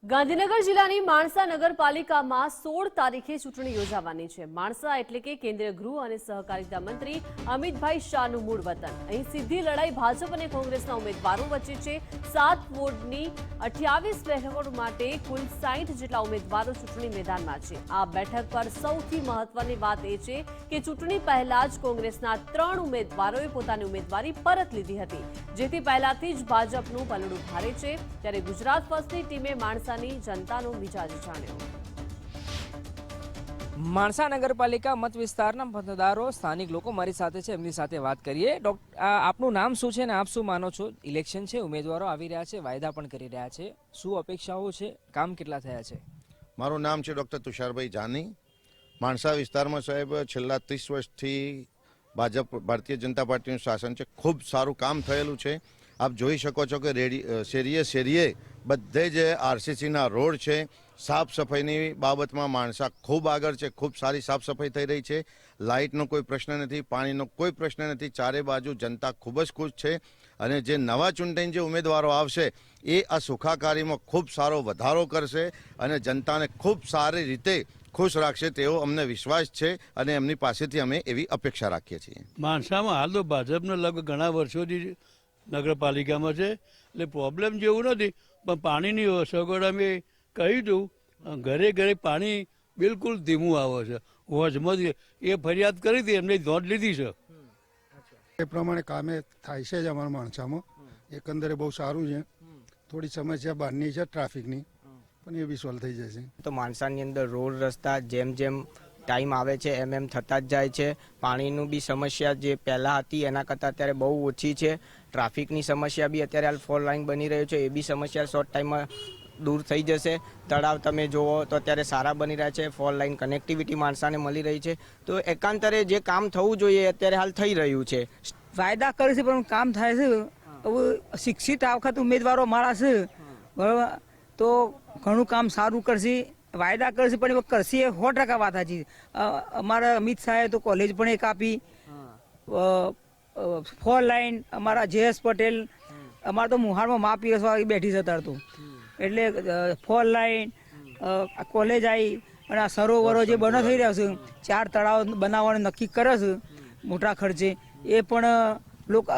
ગાંધીનગર જિલ્લાની માણસા નગરપાલિકામાં 16 તારીખે ચૂંટણી યોજાવાની છે। માણસા એટલે કે કેન્દ્રીય ગૃહ અને સહકારિતા મંત્રી અમિતભાઈ શાહનું મૂળ વતન। અહીં સીધી લડાઈ ભાજપ અને કોંગ્રેસના ઉમેદવારો વચ્ચે છે। 7 વોર્ડની 28 બેઠકો માટે કુલ 60 જેટલા ઉમેદવારો ચૂંટણી મેદાનમાં છે। આ બેઠક પર સૌથી મહત્વની વાત એ છે કે ચૂંટણી પહેલા જ કોંગ્રેસના 3 ઉમેદવારોએ પોતાની ઉમેદવારી પરત લીધી હતી, જેથી પહેલાથી જ ભાજપનું પલડું ભારે છે। ત્યારે ગુજરાત ફર્સ્ટની ટીમે માણસાની જનતાનો મિજાજ જાણ્યો। માણસા નગરપાલિકા મત વિસ્તારના મતદારો સ્થાનિક લોકો મારી સાથે છે, એમની સાથે વાત કરીએ। આપનું નામ શું છે અને આપ શું માનો છો? ઇલેક્શન છે, ઉમેદવારો આવી રહ્યા છે, વાયદા પણ કરી રહ્યા છે, શું અપેક્ષાઓ છે, કામ કેટલા થયા છે? મારું નામ છે ડૉક્ટર તુષારભાઈ જાની। માણસા વિસ્તારમાં સાહેબ છેલ્લા 30 વર્ષથી ભારતીય જનતા પાર્ટીનું શાસન છે। ખૂબ સારું કામ થયેલું છે। આપ જોઈ શકો છો કે શેરીએ શેરીએ બધે જ આરસીસીના રોડ છે। સાફ સફાઈની બાબતમાં માણસા ખૂબ આગળ છે, ખૂબ સારી સાફ સફાઈ થઈ રહી છે। લાઇટનો કોઈ પ્રશ્ન નથી, પાણીનો કોઈ પ્રશ્ન નથી, ચારે બાજુ જનતા ખૂબ જ ખુશ છે। અને જે નવા ચૂંટાઈને જે ઉમેદવારો આવશે એ આ સુખાકારીમાં ખૂબ સારો વધારો કરશે અને જનતાને ખૂબ સારી રીતે ખુશ રાખશે તેવો અમને વિશ્વાસ છે અને એમની પાસેથી અમે એવી અપેક્ષા રાખીએ છીએ। માણસામાં હાલ તો ભાજપનો લગભગ ઘણા વર્ષોથી નગરપાલિકામાં છે, એટલે પ્રોબ્લેમ જેવું નથી, પણ પાણીની સગવડ અમે કહ્યું હતું, ઘરે ઘરે પાણી બિલકુલ ધીમું આવે છે। વોચમાં એ ફરિયાદ કરી હતી, એમને નોંધ લીધી છે। એ પ્રમાણે કામે થાય છે જ અમારા માણસામાં। એકંદરે બહુ સારું છે। થોડી સમસ્યા બહારની છે ટ્રાફિકની, પણ એ બી સોલ્વ થઈ જશે। તો માણસાની અંદર રોડ રસ્તા જેમ જેમ ટાઈમ આવે છે એમ એમ થતા જ જાય છે। પાણીનું બી સમસ્યા જે પહેલાં હતી એના કરતાં અત્યારે બહુ ઓછી છે। ટ્રાફિકની સમસ્યા બી અત્યારે હાલ 4 લાઇન બની રહ્યો છે, એ બી સમસ્યા શોર્ટ ટાઈમમાં દૂર થઈ જશે। તળાવ તમે જુઓ તો અત્યારે સારા બની રહ્યા છે, 4 લાઇન કનેક્ટિવિટી માણસાને મળી રહી છે। તો એકાંતરે જે કામ થવું જોઈએ અત્યારે હાલ થઈ રહ્યું છે। વાયદા કરે છે પણ કામ થાય છે। હવે શિક્ષિત આ વખત ઉમેદવારો મારા છે, બરાબર, તો ઘણું કામ સારું કરશે। વાયદા કરશે પણ એ કરશે એ 100% વાત સાચી। અમારા અમિત શાહે તો કોલેજ પણ એક આપી, 4 લાઇન અમારા JS પટેલ, અમારે તો મુહારમાં મા પીરસવા બેઠી છે અત્યારે તો, એટલે 4 લાઇન કોલેજ આવી અને આ સરોવરો જે બનો થઈ રહ્યા છે, 4 તળાવ બનાવવાનું નક્કી કરે છે મોટા ખર્ચે, એ પણ લોકો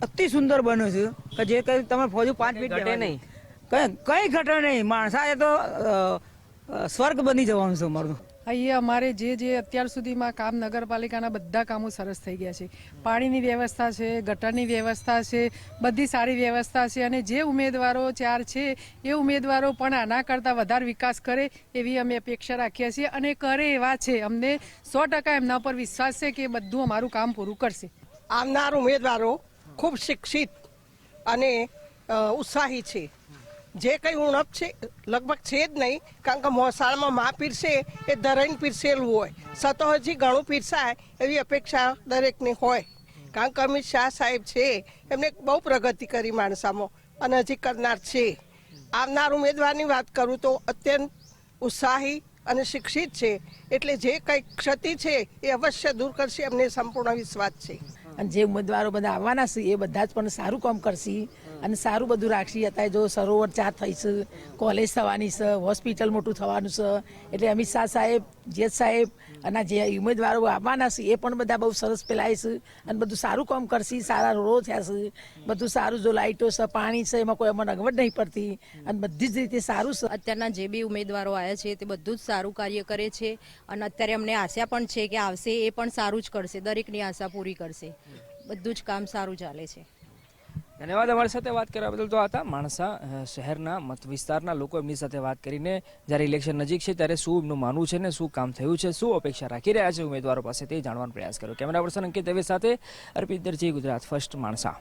અતિ સુંદર બન્યો છે કે જે કંઈ તમે ફોજુ 5 મિનિટ ઘટે નહીં, કંઈ ઘટે નહીં। માણસા એ તો સ્વર્ગ બની જવાનું છે અમારું। અહીંયા અમારે જે અત્યાર સુધીમાં કામ નગરપાલિકાના બધા કામો સરસ થઈ ગયા છે। પાણીની વ્યવસ્થા છે, ગટરની વ્યવસ્થા છે, બધી સારી વ્યવસ્થા છે। અને જે ઉમેદવારો 4 છે એ ઉમેદવારો પણ આના કરતાં વધારે વિકાસ કરે એવી અમે અપેક્ષા રાખીએ છીએ અને કરે એવા છે। અમને 100% એમના પર વિશ્વાસ છે કે બધું અમારું કામ પૂરું કરશે। આવનાર ઉમેદવારો ખૂબ શિક્ષિત અને ઉત્સાહી છે। જે કંઈ ઉણપ છે લગભગ છે જ નહીં, કારણ કે મોસાળમાં મા પીરસે એ ધરાઈને પીરસેલું હોય, સતો હજી ઘણું પીરસાય એવી અપેક્ષા દરેકની હોય। કારણ કે અમિત શાહ સાહેબ છે એમને બહુ પ્રગતિ કરી માણસામાં અને હજી કરનાર છે। આવનાર ઉમેદવારની વાત કરું તો અત્યંત ઉત્સાહી અને શિક્ષિત છે, એટલે જે કંઈ ક્ષતિ છે એ અવશ્ય દૂર કરશે, અમને સંપૂર્ણ વિશ્વાસ છે। અને જે ઉમેદવારો બધા આવવાના છે એ બધા જ પણ સારું કામ કરશે અને સારું બધું રાખશે। અત્યારે જો સરોવર 4 થઈ છે, કોલેજ થવાની છે, હોસ્પિટલ મોટું થવાનું છે, એટલે અમિત શાહ સાહેબ, જેત સાહેબ અને જે ઉમેદવારો આવવાના છે એ પણ બધા બહુ સરસ પેલાય છે અને બધું સારું કામ કરશે। સારા રોડ થયા છે, બધું સારું, જો લાઇટો છે, પાણી છે, એમાં કોઈ અમને અગવડ નહીં પડતી અને બધી જ રીતે સારું છે। અત્યારના જે બી ઉમેદવારો આવ્યા છે તે બધું જ સારું કાર્ય કરે છે અને અત્યારે અમને આશા પણ છે કે આવશે એ પણ સારું જ કરશે, દરેકની આશા પૂરી કરશે। બધું જ કામ સારું ચાલે છે। ધન્યવાદ અમારી સાથે વાત કરવા બદલ। તો હતા માણસા શહેરના મત વિસ્તારના લોકો, એમની સાથે વાત કરીને જ્યારે ઇલેક્શન નજીક છે ત્યારે શું એમનું માનવું છે ને શું કામ થયું છે, શું અપેક્ષા રાખી રહ્યા છે ઉમેદવારો પાસે, તે જાણવાનો પ્રયાસ કર્યો। કેમેરા પર્સન અંકિત દવે સાથે અર્પિત દરજી, ગુજરાત ફર્સ્ટ, માણસા।